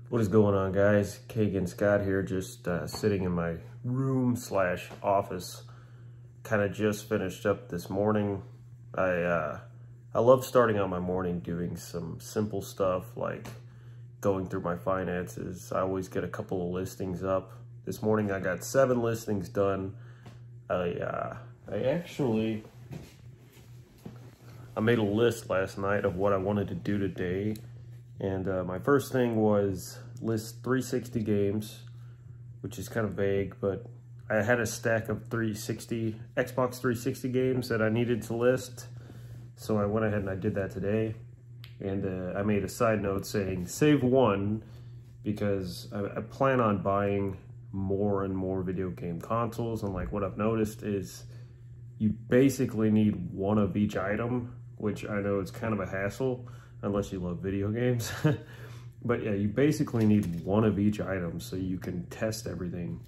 What is going on, guys? Kagan Scott here, just sitting in my room slash office. Kind of just finished up this morning. I love starting out my morning doing some simple stuff like going through my finances. I always get a couple of listings up. This morning I got 7 listings done. I made a list last night of what I wanted to do today. And my first thing was list 360 games, which is kind of vague, but I had a stack of Xbox 360 games that I needed to list. So I went ahead and I did that today. And I made a side note saying save one, because I plan on buying more and more video game consoles. And like what I've noticed is you basically need one of each item, which I know is kind of a hassle unless you love video games. But yeah, you basically need one of each item so you can test everything.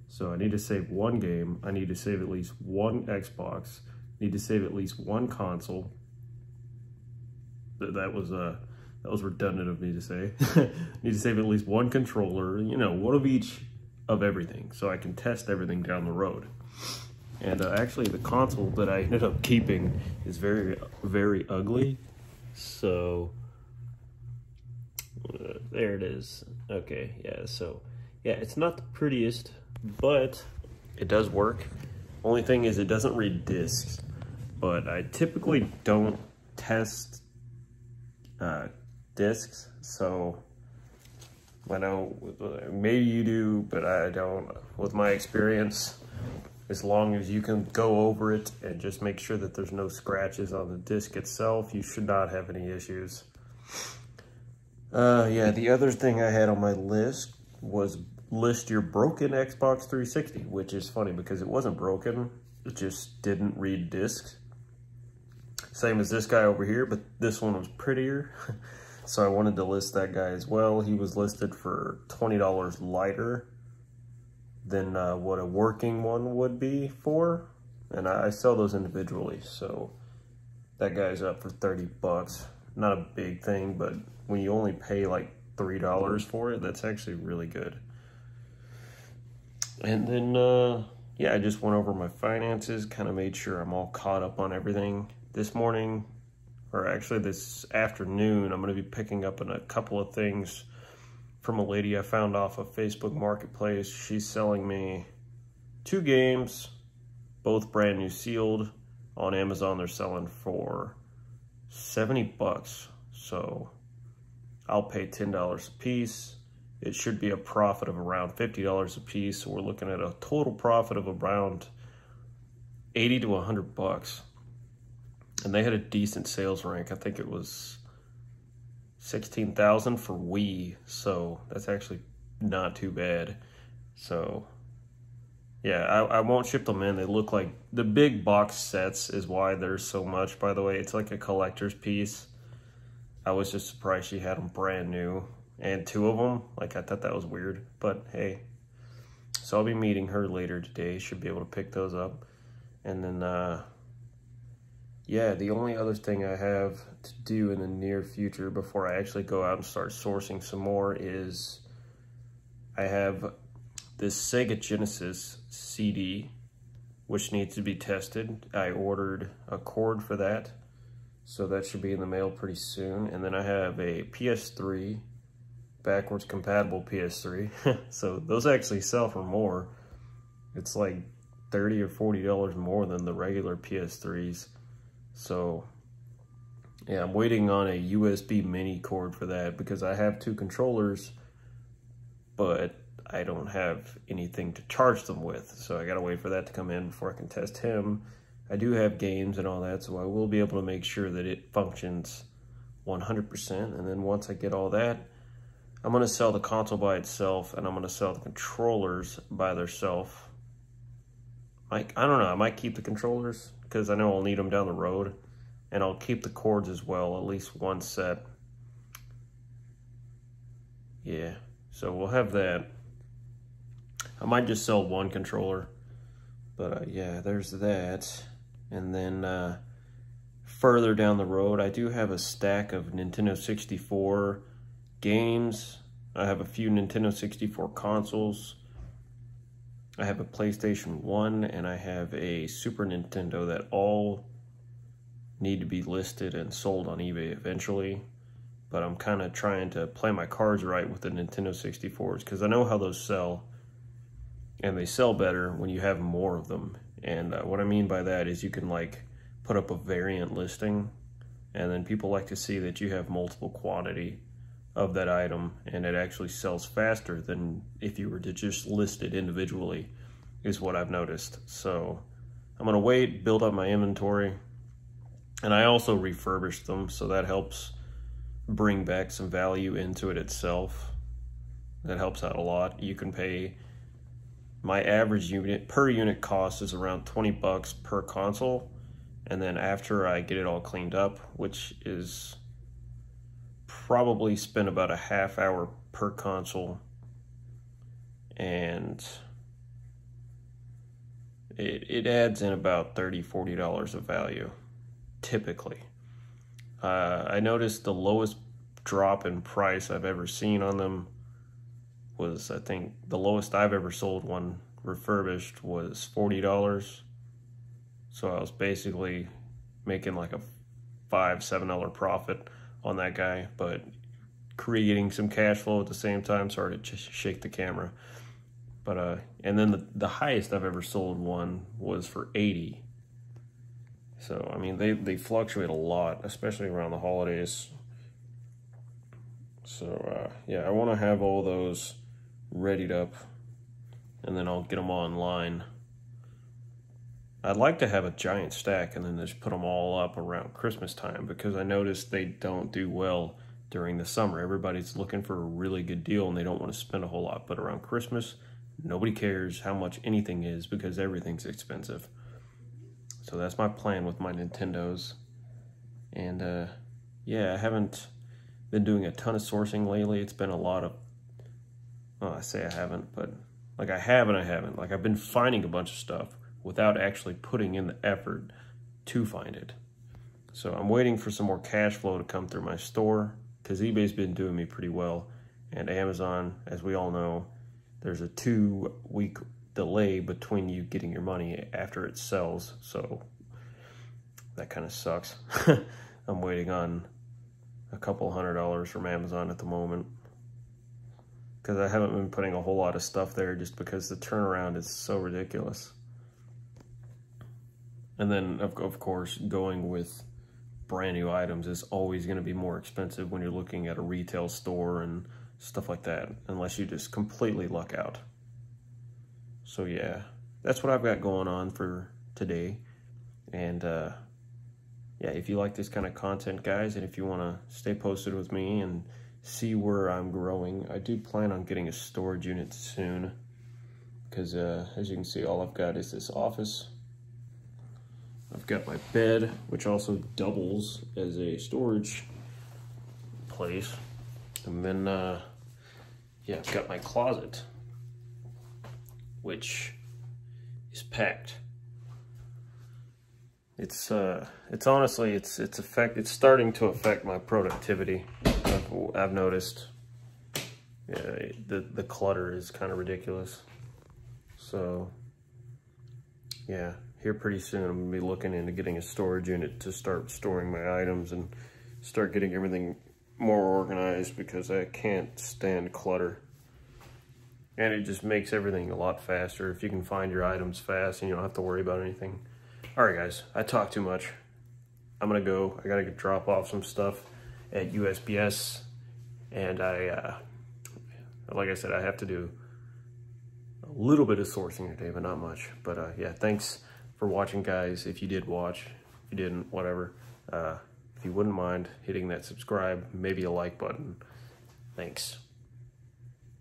So I need to save one game. I need to save at least one Xbox. I need to save at least one console. That was redundant of me to say. Need to save at least one controller, you know, one of each of everything, so I can test everything down the road. And actually the console that I ended up keeping is very, very ugly. So there it is. Okay, yeah, so yeah, it's not the prettiest, but it does work. Only thing is it doesn't read discs, but I typically don't test discs, so I know maybe you do, but I don't. With my experience, as long as you can go over it and just make sure that there's no scratches on the disc itself, you should not have any issues. Yeah, the other thing I had on my list was list your broken Xbox 360, which is funny because it wasn't broken, it just didn't read discs. Same as this guy over here, but this one was prettier. So I wanted to list that guy as well. He was listed for $20 lighter than what a working one would be for. And I sell those individually, so that guy's up for 30 bucks. Not a big thing, but when you only pay like $3 for it, that's actually really good. And then, yeah, I just went over my finances, kind of made sure I'm all caught up on everything. This morning, or actually this afternoon, I'm going to be picking up on a couple of things from a lady I found off of Facebook Marketplace. She's selling me 2 games, both brand new sealed. On Amazon, they're selling for 70 bucks. So I'll pay $10 a piece. It should be a profit of around $50 a piece. So we're looking at a total profit of around 80 to 100 bucks. And they had a decent sales rank. I think it was 16,000 for Wii, so that's actually not too bad. So yeah, I won't ship them in. They look like the big box sets is why there's so much, by the way. It's like a collector's piece. I was just surprised she had them brand new, and 2 of them. Like, I thought that was weird, but hey. So I'll be meeting her later today. Should be able to pick those up. And then yeah, the only other thing I have to do in the near future before I actually go out and start sourcing some more is I have this Sega Genesis CD, which needs to be tested. I ordered a cord for that, so that should be in the mail pretty soon. And then I have a PS3, backwards compatible PS3. So those actually sell for more. It's like $30 or $40 more than the regular PS3s. So yeah, I'm waiting on a USB mini cord for that because I have 2 controllers, but I don't have anything to charge them with. So I gotta wait for that to come in before I can test him. I do have games and all that, so I will be able to make sure that it functions 100%. And then once I get all that, I'm gonna sell the console by itself, and I'm gonna sell the controllers by themselves. I don't know, I might keep the controllers because I know I'll need them down the road, and I'll keep the cords as well, at least 1 set. Yeah, so we'll have that. I might just sell 1 controller, but yeah, there's that. And then further down the road, I do have a stack of Nintendo 64 games I have a few Nintendo 64 consoles. I have a PlayStation 1 and I have a Super Nintendo that all need to be listed and sold on eBay eventually. But I'm kind of trying to play my cards right with the Nintendo 64s because I know how those sell, and they sell better when you have more of them. And what I mean by that is you can like put up a variant listing, and then people like to see that you have multiple quantity of that item, and it actually sells faster than if you were to just list it individually, is what I've noticed. So I'm gonna wait, build up my inventory, and I also refurbished them, so that helps bring back some value into it itself. That helps out a lot. You can pay, my average unit per unit cost is around 20 bucks per console, and then after I get it all cleaned up, which is probably spend about a half hour per console, and it adds in about $30–40 of value typically. I noticed the lowest drop in price I've ever seen on them was, I think the lowest I've ever sold one refurbished was $40. So I was basically making like a $5–7 profit on that guy, but creating some cash flow at the same time. Sorry to shake the camera. But and then the highest I've ever sold one was for $80. So I mean, they fluctuate a lot, especially around the holidays. So yeah, I want to have all those readied up, and then I'll get them online. I'd like to have a giant stack and then just put them all up around Christmas time, because I noticed they don't do well during the summer. Everybody's looking for a really good deal and they don't want to spend a whole lot. But around Christmas, nobody cares how much anything is because everything's expensive. So that's my plan with my Nintendos. And yeah, I haven't been doing a ton of sourcing lately. It's been a lot of, well, I say I haven't, but like I have and I haven't. Like I've been finding a bunch of stuff without actually putting in the effort to find it. So I'm waiting for some more cash flow to come through my store, because eBay's been doing me pretty well. And Amazon, as we all know, there's a 2-week delay between you getting your money after it sells. So that kind of sucks. I'm waiting on a couple $100 from Amazon at the moment, because I haven't been putting a whole lot of stuff there just because the turnaround is so ridiculous. And then, of course, going with brand new items is always going to be more expensive when you're looking at a retail store and stuff like that, unless you just completely luck out. So yeah, that's what I've got going on for today. And yeah, if you like this kind of content, guys, and if you want to stay posted with me and see where I'm growing, I do plan on getting a storage unit soon, because as you can see, all I've got is this office. I've got my bed, which also doubles as a storage place. And then, yeah, I've got my closet, which is packed. It's honestly, it's starting to affect my productivity. I've noticed. Yeah, the clutter is kind of ridiculous. So, yeah. Here pretty soon I'm gonna be looking into getting a storage unit to start storing my items and start getting everything more organized, because I can't stand clutter. And it just makes everything a lot faster if you can find your items fast and you don't have to worry about anything. All right, guys, I talk too much. I'm gonna go. I gotta drop off some stuff at USPS, and like I said, I have to do a little bit of sourcing today, but not much. But yeah, thanks for watching, guys. If you did watch, if you didn't, whatever. If you wouldn't mind hitting that subscribe, maybe a like button. Thanks.